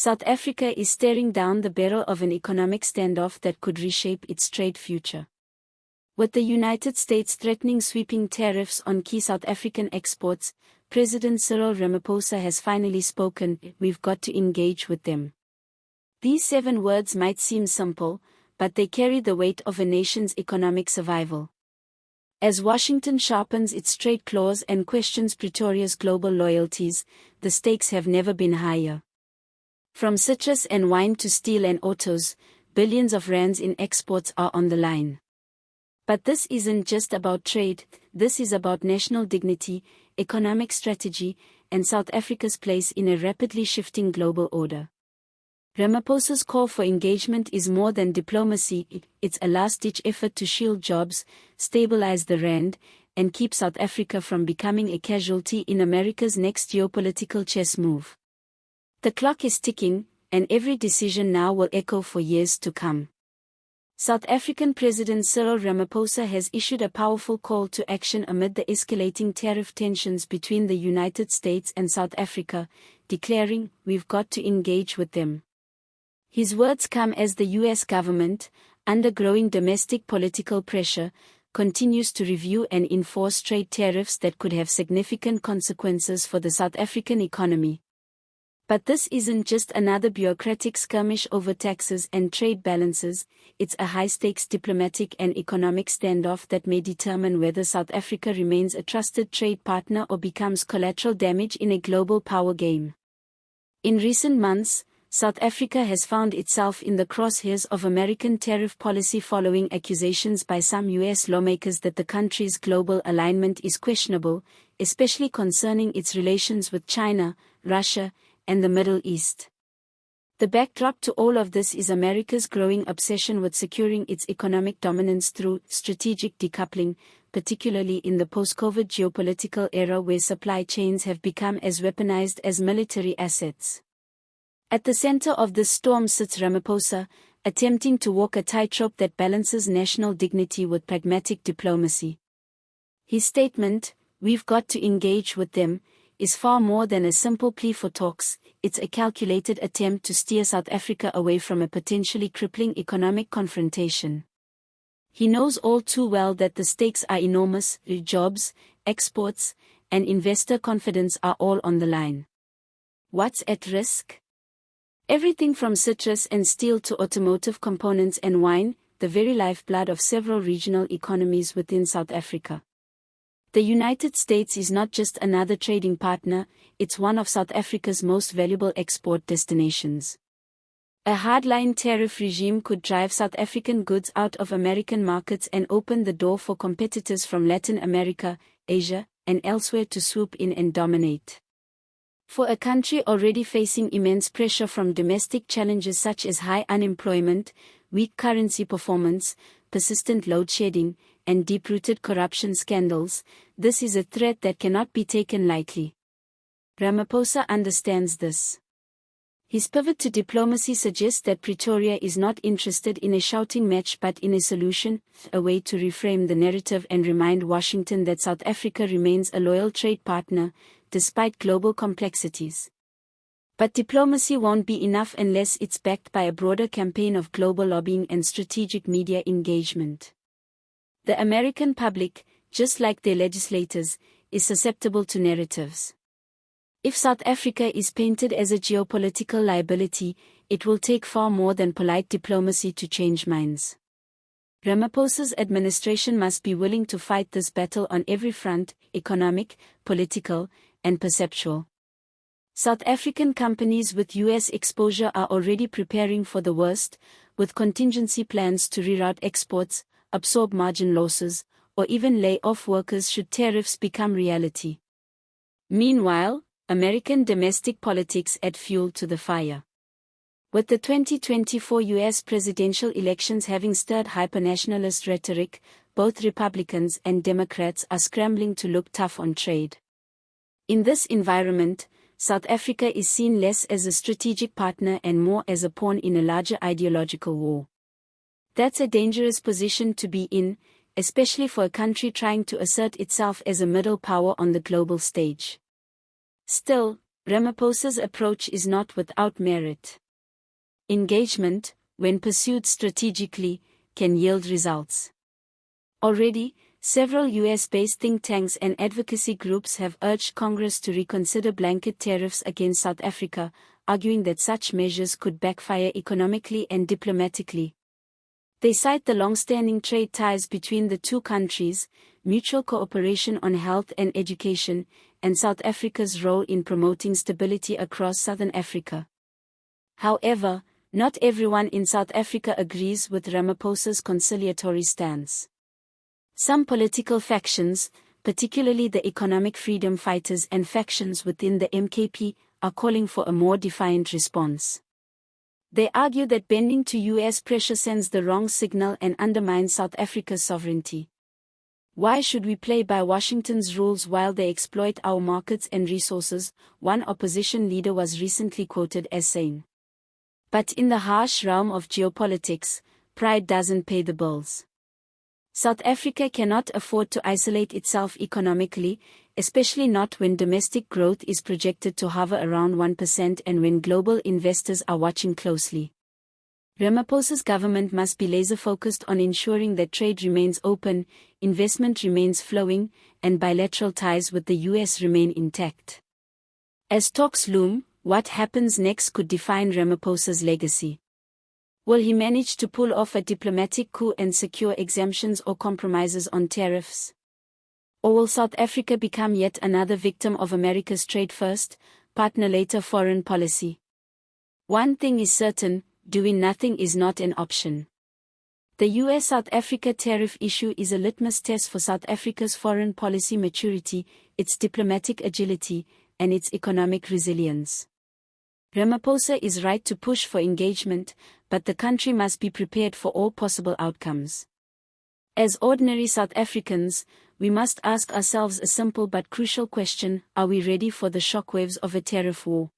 South Africa is staring down the barrel of an economic standoff that could reshape its trade future. With the United States threatening sweeping tariffs on key South African exports, President Cyril Ramaphosa has finally spoken. We've got to engage with them. These 7 words might seem simple, but they carry the weight of a nation's economic survival. As Washington sharpens its trade claws and questions Pretoria's global loyalties, the stakes have never been higher. From citrus and wine to steel and autos, billions of rands in exports are on the line. But this isn't just about trade, this is about national dignity, economic strategy, and South Africa's place in a rapidly shifting global order. Ramaphosa's call for engagement is more than diplomacy, it's a last-ditch effort to shield jobs, stabilize the rand, and keep South Africa from becoming a casualty in America's next geopolitical chess move. The clock is ticking, and every decision now will echo for years to come. South African President Cyril Ramaphosa has issued a powerful call to action amid the escalating tariff tensions between the United States and South Africa, declaring, "We've got to engage with them." His words come as the U.S. government, under growing domestic political pressure, continues to review and enforce trade tariffs that could have significant consequences for the South African economy. But this isn't just another bureaucratic skirmish over taxes and trade balances, it's a high-stakes diplomatic and economic standoff that may determine whether South Africa remains a trusted trade partner or becomes collateral damage in a global power game. In recent months, South Africa has found itself in the crosshairs of American tariff policy following accusations by some U.S. lawmakers that the country's global alignment is questionable, especially concerning its relations with China, Russia, and the Middle East. The backdrop to all of this is America's growing obsession with securing its economic dominance through strategic decoupling, particularly in the post-COVID geopolitical era where supply chains have become as weaponized as military assets. At the center of this storm sits Ramaphosa, attempting to walk a tightrope that balances national dignity with pragmatic diplomacy. His statement, "We've got to engage with them," is far more than a simple plea for talks, it's a calculated attempt to steer South Africa away from a potentially crippling economic confrontation. He knows all too well that the stakes are enormous, jobs, exports, and investor confidence are all on the line. What's at risk? Everything from citrus and steel to automotive components and wine, the very lifeblood of several regional economies within South Africa. The United States is not just another trading partner, it's one of South Africa's most valuable export destinations. A hardline tariff regime could drive South African goods out of American markets and open the door for competitors from Latin America, Asia, and elsewhere to swoop in and dominate. For a country already facing immense pressure from domestic challenges such as high unemployment, weak currency performance, persistent load shedding, and deep-rooted corruption scandals, this is a threat that cannot be taken lightly. Ramaphosa understands this. His pivot to diplomacy suggests that Pretoria is not interested in a shouting match but in a solution, a way to reframe the narrative and remind Washington that South Africa remains a loyal trade partner, despite global complexities. But diplomacy won't be enough unless it's backed by a broader campaign of global lobbying and strategic media engagement. The American public, just like their legislators, is susceptible to narratives. If South Africa is painted as a geopolitical liability, it will take far more than polite diplomacy to change minds. Ramaphosa's administration must be willing to fight this battle on every front, economic, political, and perceptual. South African companies with U.S. exposure are already preparing for the worst, with contingency plans to reroute exports, absorb margin losses, or even lay off workers should tariffs become reality. Meanwhile, American domestic politics add fuel to the fire. With the 2024 U.S. presidential elections having stirred hyper-nationalist rhetoric, both Republicans and Democrats are scrambling to look tough on trade. In this environment, South Africa is seen less as a strategic partner and more as a pawn in a larger ideological war. That's a dangerous position to be in, especially for a country trying to assert itself as a middle power on the global stage. Still, Ramaphosa's approach is not without merit. Engagement, when pursued strategically, can yield results. Already, several US-based think tanks and advocacy groups have urged Congress to reconsider blanket tariffs against South Africa, arguing that such measures could backfire economically and diplomatically. They cite the long-standing trade ties between the two countries, mutual cooperation on health and education, and South Africa's role in promoting stability across Southern Africa. However, not everyone in South Africa agrees with Ramaphosa's conciliatory stance. Some political factions, particularly the economic freedom fighters and factions within the MKP, are calling for a more defiant response. They argue that bending to US pressure sends the wrong signal and undermines South Africa's sovereignty. Why should we play by Washington's rules while they exploit our markets and resources? One opposition leader was recently quoted as saying. But in the harsh realm of geopolitics, pride doesn't pay the bills. South Africa cannot afford to isolate itself economically, especially not when domestic growth is projected to hover around 1% and when global investors are watching closely. Ramaphosa's government must be laser-focused on ensuring that trade remains open, investment remains flowing, and bilateral ties with the US remain intact. As talks loom, what happens next could define Ramaphosa's legacy. Will he manage to pull off a diplomatic coup and secure exemptions or compromises on tariffs? Or will South Africa become yet another victim of America's trade-first, partner-later foreign policy? One thing is certain, doing nothing is not an option. The US-South Africa tariff issue is a litmus test for South Africa's foreign policy maturity, its diplomatic agility, and its economic resilience. Ramaphosa is right to push for engagement, but the country must be prepared for all possible outcomes. As ordinary South Africans, we must ask ourselves a simple but crucial question: are we ready for the shockwaves of a tariff war?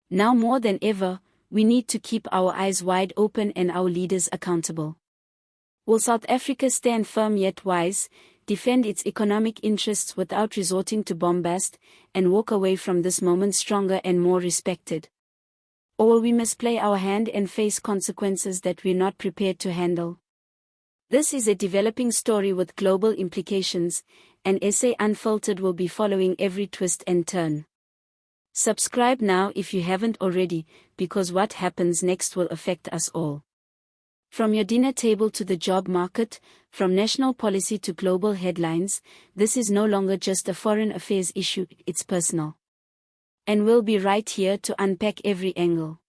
Now more than ever, we need to keep our eyes wide open and our leaders accountable. Will South Africa stand firm yet wise, defend its economic interests without resorting to bombast, and walk away from this moment stronger and more respected? Or will we misplay our hand and face consequences that we're not prepared to handle? This is a developing story with global implications, and SA Unfiltered will be following every twist and turn. Subscribe now if you haven't already, because what happens next will affect us all. From your dinner table to the job market, from national policy to global headlines, this is no longer just a foreign affairs issue, it's personal. And we'll be right here to unpack every angle.